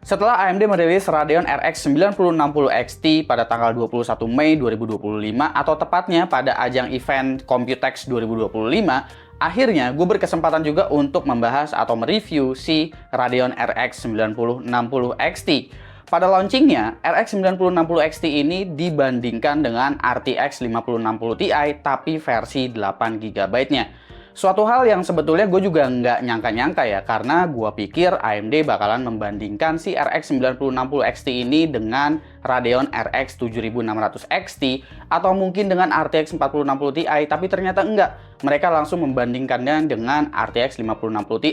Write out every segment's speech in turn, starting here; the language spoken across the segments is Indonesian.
Setelah AMD merilis Radeon RX 9060 XT pada tanggal 21 Mei 2025 atau tepatnya pada ajang event Computex 2025, akhirnya gue berkesempatan juga untuk membahas atau mereview si Radeon RX 9060 XT. Pada launchingnya, RX 9060 XT ini dibandingkan dengan RTX 5060 Ti tapi versi 8GB-nya. Suatu hal yang sebetulnya gue juga nggak nyangka-nyangka ya, karena gue pikir AMD bakalan membandingkan si RX 9060 XT ini dengan Radeon RX 7600 XT atau mungkin dengan RTX 4060 Ti, tapi ternyata enggak. Mereka langsung membandingkannya dengan RTX 5060 Ti,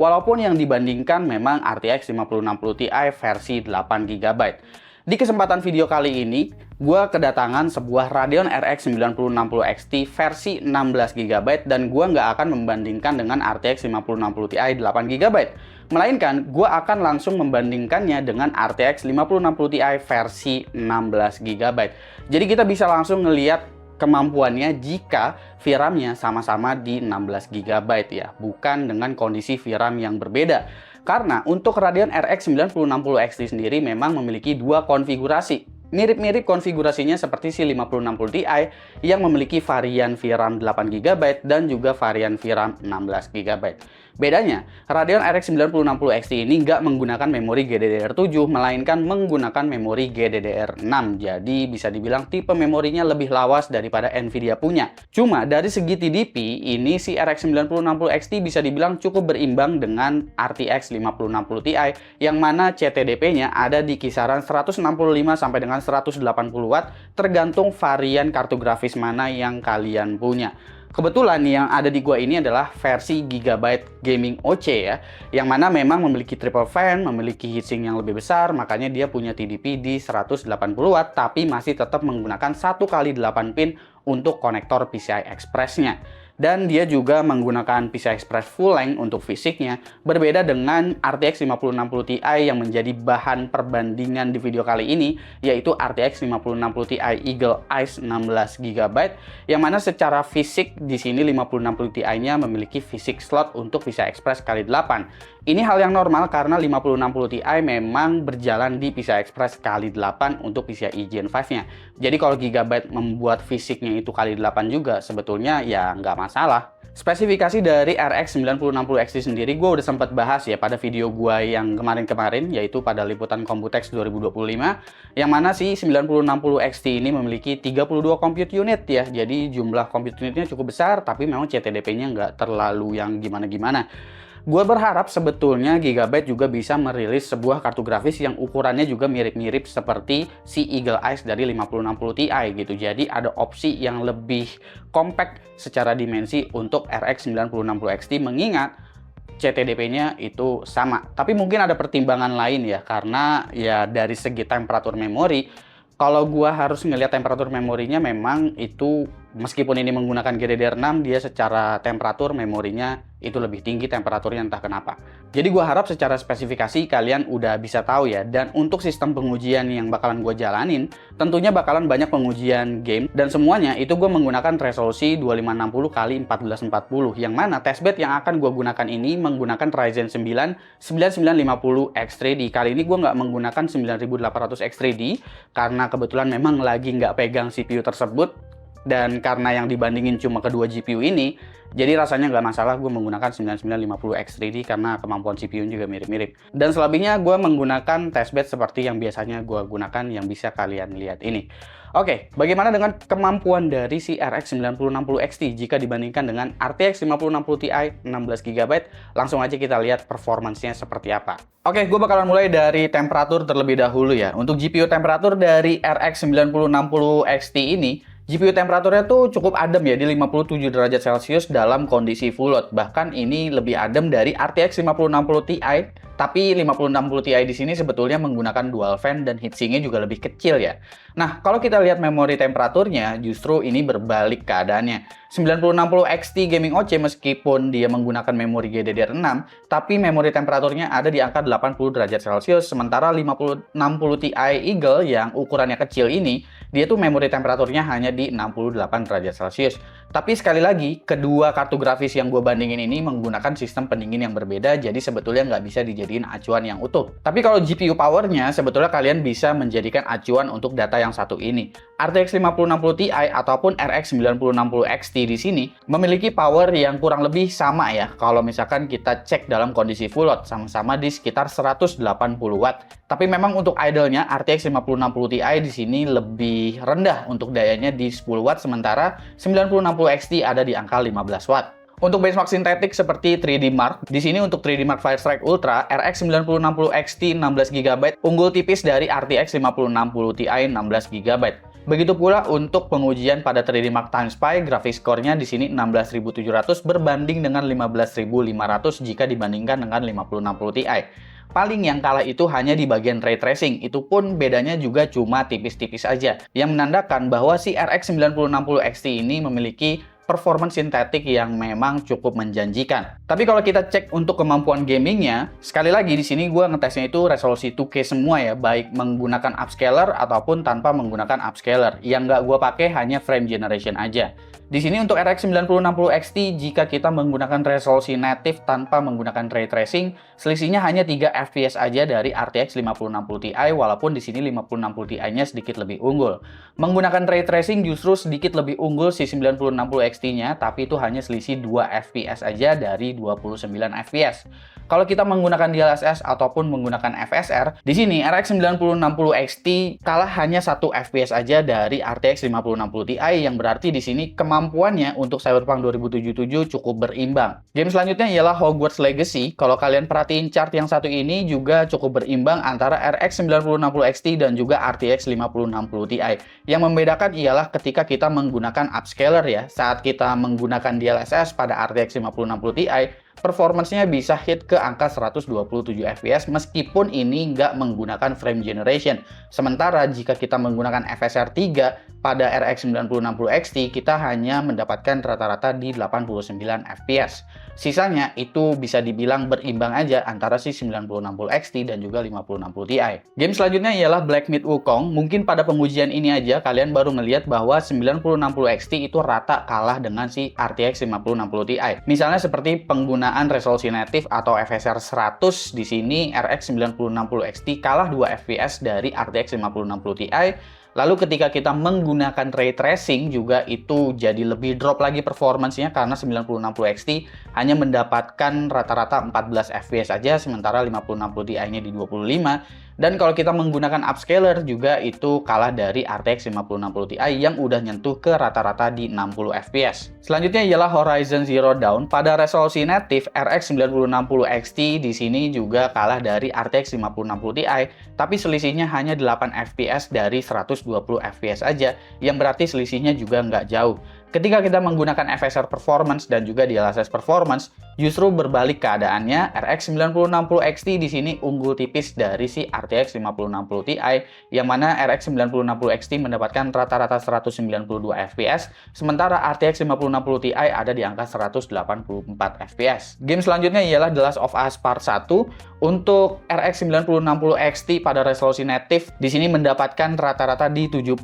walaupun yang dibandingkan memang RTX 5060 Ti versi 8GB. Di kesempatan video kali ini, gue kedatangan sebuah Radeon RX 9060 XT versi 16GB dan gue nggak akan membandingkan dengan RTX 5060 Ti 8GB. Melainkan, gue akan langsung membandingkannya dengan RTX 5060 Ti versi 16GB. Jadi kita bisa langsung ngelihat kemampuannya jika VRAM-nya sama-sama di 16GB ya, bukan dengan kondisi VRAM yang berbeda. Karena untuk Radeon RX 9060 XT sendiri memang memiliki dua konfigurasi. Mirip-mirip konfigurasinya seperti si 5060 Ti yang memiliki varian VRAM 8GB dan juga varian VRAM 16GB. Bedanya, Radeon RX 9060 XT ini nggak menggunakan memori GDDR7, melainkan menggunakan memori GDDR6. Jadi bisa dibilang tipe memorinya lebih lawas daripada Nvidia punya. Cuma dari segi TDP, ini si RX 9060 XT bisa dibilang cukup berimbang dengan RTX 5060 Ti, yang mana CTDP-nya ada di kisaran 165 sampai dengan 180 Watt, tergantung varian kartu grafis mana yang kalian punya. Kebetulan yang ada di gua ini adalah versi Gigabyte Gaming OC ya, yang mana memang memiliki triple fan, memiliki heatsink yang lebih besar, makanya dia punya TDP di 180 Watt, tapi masih tetap menggunakan 1x8 pin untuk konektor PCI Express-nya. Dan dia juga menggunakan PCI Express full length untuk fisiknya, berbeda dengan RTX 5060 Ti yang menjadi bahan perbandingan di video kali ini, yaitu RTX 5060 Ti Eagle Eyes 16GB, yang mana secara fisik di sini 5060 Ti-nya memiliki fisik slot untuk PCI Express x8. Ini hal yang normal karena 5060 Ti memang berjalan di PCI Express x8 untuk PCIe Gen 5-nya. Jadi kalau Gigabyte membuat fisiknya itu x8 juga, sebetulnya ya nggak masalah. Spesifikasi dari RX 9060 XT sendiri gue udah sempat bahas ya pada video gue yang kemarin-kemarin, yaitu pada liputan Computex 2025, yang mana si 9060 XT ini memiliki 32 compute unit ya. Jadi jumlah compute unitnya cukup besar, tapi memang CTDP-nya nggak terlalu yang gimana-gimana. Gue berharap sebetulnya Gigabyte juga bisa merilis sebuah kartu grafis yang ukurannya juga mirip-mirip seperti si Eagle Eyes dari 5060 Ti gitu. Jadi ada opsi yang lebih compact secara dimensi untuk RX 9060 XT, mengingat CTDP-nya itu sama. Tapi mungkin ada pertimbangan lain ya, karena ya dari segi temperatur memori, kalau gua harus ngelihat temperatur memorinya memang itu, meskipun ini menggunakan GDDR6, dia secara temperatur memorinya itu lebih tinggi temperaturnya entah kenapa. Jadi gua harap secara spesifikasi kalian udah bisa tahu ya. Dan untuk sistem pengujian yang bakalan gua jalanin, tentunya bakalan banyak pengujian game, dan semuanya itu gua menggunakan resolusi 2560x1440, yang mana testbed yang akan gua gunakan ini menggunakan Ryzen 9 9950 X3D. Kali ini gua nggak menggunakan 9800 X3D karena kebetulan memang lagi nggak pegang CPU tersebut, dan karena yang dibandingin cuma kedua GPU ini, jadi rasanya nggak masalah gue menggunakan 9950 X3D karena kemampuan CPU juga mirip-mirip. Dan selebihnya gue menggunakan testbed seperti yang biasanya gue gunakan, yang bisa kalian lihat ini. Oke, bagaimana dengan kemampuan dari si RX 9060 XT jika dibandingkan dengan RTX 5060 Ti 16GB? Langsung aja kita lihat performance-nya seperti apa. Oke, gue bakalan mulai dari temperatur terlebih dahulu ya. Untuk GPU temperatur dari RX 9060 XT ini, GPU temperaturnya tuh cukup adem ya, di 57 derajat Celcius dalam kondisi full load. Bahkan ini lebih adem dari RTX 5060 Ti, tapi 5060 Ti di sini sebetulnya menggunakan dual fan dan heatsinknya juga lebih kecil ya. Nah, kalau kita lihat memori temperaturnya, justru ini berbalik keadaannya. 9060 XT Gaming OC meskipun dia menggunakan memori GDDR6, tapi memori temperaturnya ada di angka 80 derajat Celcius, sementara 5060 Ti Eagle yang ukurannya kecil ini, dia tuh memori temperaturnya hanya di 68 derajat Celcius. Tapi sekali lagi, kedua kartu grafis yang gue bandingin ini menggunakan sistem pendingin yang berbeda, jadi sebetulnya nggak bisa dijadiin dijadiin acuan yang utuh. Tapi kalau GPU powernya, sebetulnya kalian bisa menjadikan acuan untuk data yang satu ini. RTX 5060 Ti ataupun RX 9060 XT di sini memiliki power yang kurang lebih sama ya. Kalau misalkan kita cek dalam kondisi full load, sama-sama di sekitar 180 watt. Tapi memang untuk idle-nya RTX 5060 Ti di sini lebih rendah untuk dayanya di 10 watt, sementara 9060 XT ada di angka 15 watt. Untuk benchmark sintetik seperti 3D Mark, di sini untuk 3D Mark Firestrike Ultra, RX 9060 XT 16GB unggul tipis dari RTX 5060 Ti 16GB. Begitu pula untuk pengujian pada 3D Mark Time Spy, grafik skornya di sini 16.700 berbanding dengan 15.500 jika dibandingkan dengan 5060 Ti. Paling yang kalah itu hanya di bagian ray tracing, itu pun bedanya juga cuma tipis-tipis aja, yang menandakan bahwa si RX 9060 XT ini memiliki performance sintetik yang memang cukup menjanjikan. Tapi kalau kita cek untuk kemampuan gamingnya, sekali lagi di sini gue ngetesnya itu resolusi 2K semua ya, baik menggunakan upscaler ataupun tanpa menggunakan upscaler. Yang nggak gue pakai hanya frame generation aja. Di sini untuk RX 9060 XT, jika kita menggunakan resolusi native tanpa menggunakan ray tracing, selisihnya hanya 3 fps aja dari RTX 5060 Ti, walaupun di sini 5060 Ti-nya sedikit lebih unggul. Menggunakan ray tracing justru sedikit lebih unggul si 9060 XT-nya, tapi itu hanya selisih 2 fps aja dari 29 fps. Kalau kita menggunakan DLSS ataupun menggunakan FSR, di sini RX 9060 XT kalah hanya 1 fps aja dari RTX 5060 Ti, yang berarti di sini kemampuannya untuk Cyberpunk 2077 cukup berimbang. Game selanjutnya ialah Hogwarts Legacy. Kalau kalian perhatiin chart yang satu ini juga cukup berimbang antara RX 9060 XT dan juga RTX 5060 Ti. Yang membedakan ialah ketika kita menggunakan upscaler ya, saat kita menggunakan DLSS pada RTX 5060 Ti, performance-nya bisa hit ke angka 127 fps meskipun ini nggak menggunakan frame generation. Sementara jika kita menggunakan FSR 3 pada RX 9060 XT, kita hanya mendapatkan rata-rata di 89 fps. Sisanya itu bisa dibilang berimbang aja antara si 9060 XT dan juga 5060 Ti. Game selanjutnya ialah Black Myth Wukong. Mungkin pada pengujian ini aja kalian baru ngelihat bahwa 9060 XT itu rata kalah dengan si RTX 5060 Ti. Misalnya seperti penggunaan resolusi native atau FSR 100, di sini RX 9060 XT kalah 2 fps dari RTX 5060 Ti. Lalu ketika kita menggunakan ray tracing juga itu jadi lebih drop lagi performance-nya karena 9060 XT hanya mendapatkan rata-rata 14 fps saja, sementara 5060 Ti-nya di 25. Dan kalau kita menggunakan upscaler juga itu kalah dari RTX 5060 Ti yang udah nyentuh ke rata-rata di 60 fps. Selanjutnya ialah Horizon Zero Dawn. Pada resolusi native RX 9060 XT di sini juga kalah dari RTX 5060 Ti, tapi selisihnya hanya 8 fps dari 120 fps aja, yang berarti selisihnya juga nggak jauh. Ketika kita menggunakan FSR Performance dan juga DLSS Performance, justru berbalik keadaannya. RX 9060 XT di sini unggul tipis dari si RTX 5060 Ti, yang mana RX 9060 XT mendapatkan rata-rata 192 fps, sementara RTX 5060 Ti ada di angka 184 fps. Game selanjutnya ialah The Last of Us Part 1. Untuk RX 9060 XT pada resolusi native di sini mendapatkan rata-rata di 79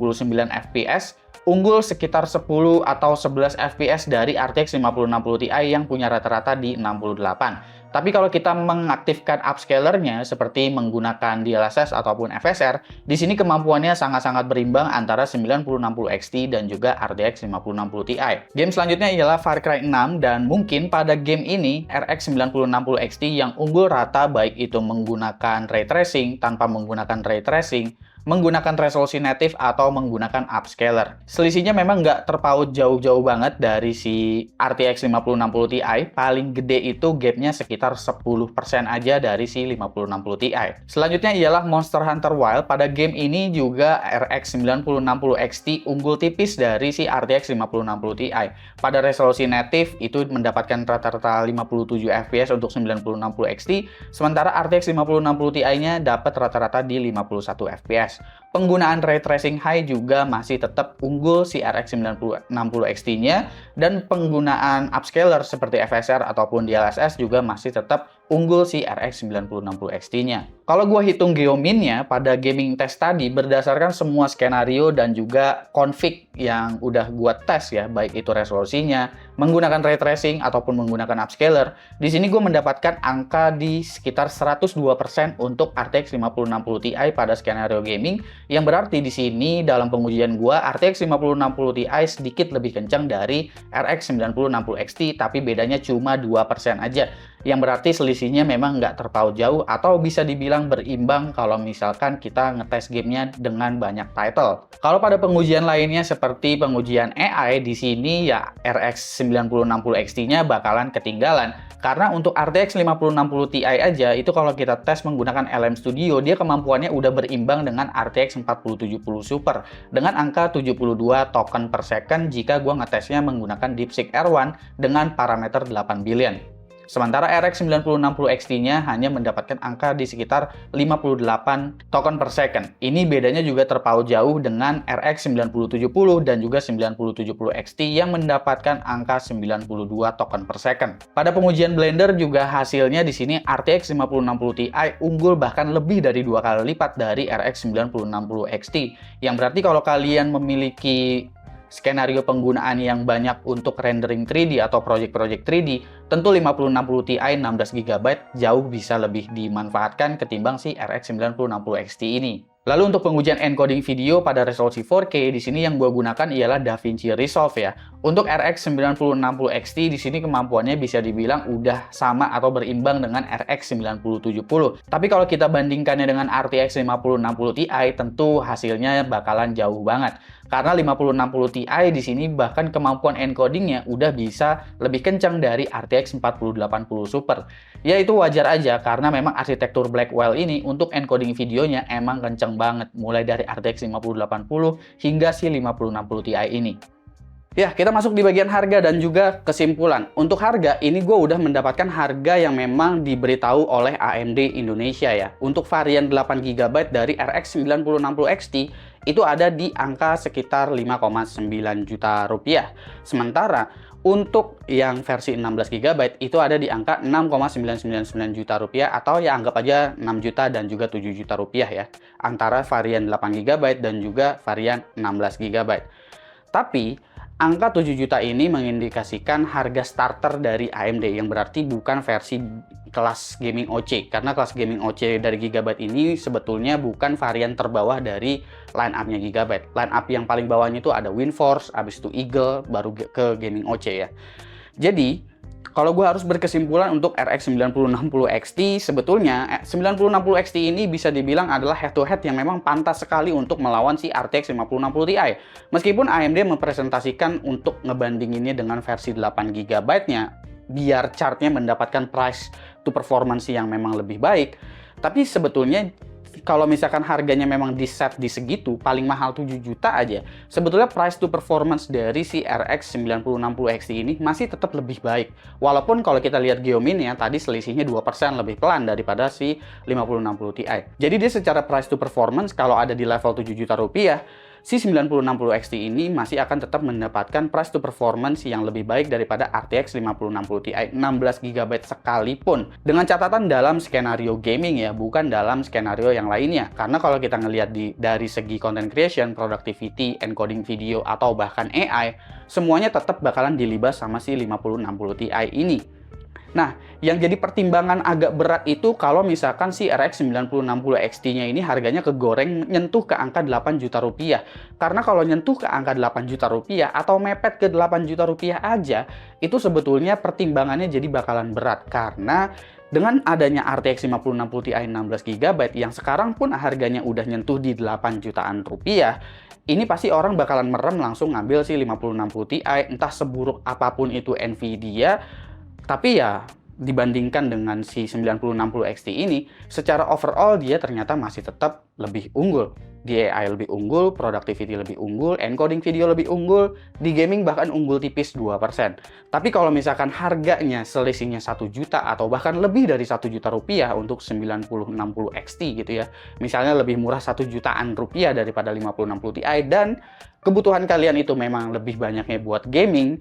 fps, unggul sekitar 10 atau 11 fps dari RTX 5060 Ti yang punya rata-rata di 68. Tapi kalau kita mengaktifkan upscalernya seperti menggunakan DLSS ataupun FSR, di sini kemampuannya sangat-sangat berimbang antara 9060 XT dan juga RTX 5060 Ti. Game selanjutnya ialah Far Cry 6, dan mungkin pada game ini RX 9060 XT yang unggul rata baik itu menggunakan ray tracing, tanpa menggunakan ray tracing, menggunakan resolusi native atau menggunakan upscaler. Selisihnya memang nggak terpaut jauh-jauh banget dari si RTX 5060 Ti. Paling gede itu gapnya sekitar 10% aja dari si 5060 Ti. Selanjutnya ialah Monster Hunter Wilds. Pada game ini juga RX 9060 XT unggul tipis dari si RTX 5060 Ti. Pada resolusi native itu mendapatkan rata-rata 57 fps untuk 9060 XT, sementara RTX 5060 Ti-nya dapat rata-rata di 51 fps. Penggunaan ray tracing high juga masih tetap unggul si RX 9060 XT-nya, dan penggunaan upscaler seperti FSR ataupun DLSS juga masih tetap unggul si RX 9060 XT-nya. Kalau gue hitung geominnya pada gaming test tadi berdasarkan semua skenario dan juga config yang udah gue tes ya, baik itu resolusinya, menggunakan ray tracing ataupun menggunakan upscaler, di sini gue mendapatkan angka di sekitar 102% untuk RTX 5060 Ti pada skenario gaming, yang berarti di sini dalam pengujian gue RTX 5060 Ti sedikit lebih kencang dari RX 9060 XT, tapi bedanya cuma 2% aja. Yang berarti selisihnya memang nggak terpaut jauh atau bisa dibilang berimbang kalau misalkan kita ngetes gamenya dengan banyak title. Kalau pada pengujian lainnya seperti pengujian AI, di sini ya RX 9060 XT-nya bakalan ketinggalan. Karena untuk RTX 5060 Ti aja, itu kalau kita tes menggunakan LM Studio, dia kemampuannya udah berimbang dengan RTX 4070 Super dengan angka 72 token per second jika gua ngetesnya menggunakan DeepSeek R1 dengan parameter 8 billion. Sementara RX 9060 XT-nya hanya mendapatkan angka di sekitar 58 token per second. Ini bedanya juga terpaut jauh dengan RX 9070 dan juga 9070 XT yang mendapatkan angka 92 token per second. Pada pengujian Blender juga hasilnya di sini RTX 5060 Ti unggul bahkan lebih dari 2 kali lipat dari RX 9060 XT. Yang berarti kalau kalian memiliki skenario penggunaan yang banyak untuk rendering 3D atau project-project 3D, tentu 5060 Ti 16GB jauh bisa lebih dimanfaatkan ketimbang si RX 9060 XT ini. Lalu untuk pengujian encoding video pada resolusi 4K, di sini yang gue gunakan ialah DaVinci Resolve ya. Untuk RX 9060 XT di sini kemampuannya bisa dibilang udah sama atau berimbang dengan RX 9070. Tapi kalau kita bandingkannya dengan RTX 5060 Ti, tentu hasilnya bakalan jauh banget. Karena 5060 Ti di sini bahkan kemampuan encodingnya udah bisa lebih kencang dari RTX 4080 Super. Ya itu wajar aja karena memang arsitektur Blackwell ini untuk encoding videonya emang kenceng banget, mulai dari RTX 5080 hingga si 5060 Ti ini. Ya, kita masuk di bagian harga dan juga kesimpulan. Untuk harga, ini gue udah mendapatkan harga yang memang diberitahu oleh AMD Indonesia ya. Untuk varian 8GB dari RX 9060 XT, itu ada di angka sekitar 5,9 juta rupiah. Sementara untuk yang versi 16GB itu ada di angka 6,999 juta rupiah, atau ya anggap aja 6 juta dan juga 7 juta rupiah ya, antara varian 8GB dan juga varian 16GB. Tapi angka 7 juta ini mengindikasikan harga starter dari AMD, yang berarti bukan versi kelas gaming OC, karena kelas gaming OC dari Gigabyte ini sebetulnya bukan varian terbawah dari line up-nya Gigabyte. Line up yang paling bawahnya itu ada WindForce, habis itu Eagle, baru ke gaming OC ya. Jadi kalau gue harus berkesimpulan untuk RX 9060 XT, sebetulnya 9060 XT ini bisa dibilang adalah head-to-head yang memang pantas sekali untuk melawan si RTX 5060 Ti. Meskipun AMD mempresentasikan untuk ngebandinginnya dengan versi 8GB-nya, biar chartnya mendapatkan price to performance yang memang lebih baik. Tapi sebetulnya kalau misalkan harganya memang di set di segitu, paling mahal 7 juta aja, sebetulnya price to performance dari si RX 9060 XT ini masih tetap lebih baik. Walaupun kalau kita lihat geominnya tadi selisihnya 2% lebih pelan daripada si 5060 Ti. Jadi dia secara price to performance kalau ada di level 7 juta rupiah, si 9060 XT ini masih akan tetap mendapatkan price to performance yang lebih baik daripada RTX 5060 Ti 16GB sekalipun. Dengan catatan dalam skenario gaming ya, bukan dalam skenario yang lainnya. Karena kalau kita ngelihat dari segi content creation, productivity, encoding video, atau bahkan AI, semuanya tetap bakalan dilibas sama si 5060 Ti ini. Nah, yang jadi pertimbangan agak berat itu kalau misalkan si RX 9060 XT-nya ini harganya kegoreng nyentuh ke angka 8 juta rupiah. Karena kalau nyentuh ke angka 8 juta rupiah atau mepet ke 8 juta rupiah aja, itu sebetulnya pertimbangannya jadi bakalan berat. Karena dengan adanya RTX 5060 Ti 16GB yang sekarang pun harganya udah nyentuh di 8 jutaan rupiah, ini pasti orang bakalan merem langsung ngambil si 5060 Ti, entah seburuk apapun itu Nvidia. Tapi ya dibandingkan dengan si 9060 XT ini, secara overall dia ternyata masih tetap lebih unggul. Di AI lebih unggul, productivity lebih unggul, encoding video lebih unggul, di gaming bahkan unggul tipis 2%. Tapi kalau misalkan harganya selisihnya 1 juta atau bahkan lebih dari 1 juta rupiah untuk 9060 XT gitu ya. Misalnya lebih murah 1 jutaan rupiah daripada 5060 Ti dan kebutuhan kalian itu memang lebih banyaknya buat gaming,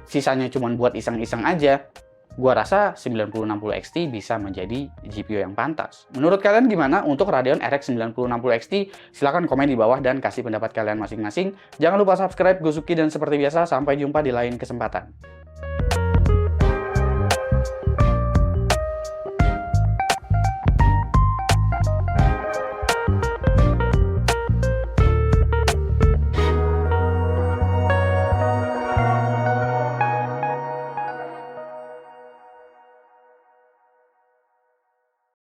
sisanya cuma buat iseng-iseng aja, gua rasa 9060 XT bisa menjadi GPU yang pantas. Menurut kalian gimana untuk Radeon RX 9060 XT? Silahkan komen di bawah dan kasih pendapat kalian masing-masing. Jangan lupa subscribe, Gosuki, dan seperti biasa, sampai jumpa di lain kesempatan.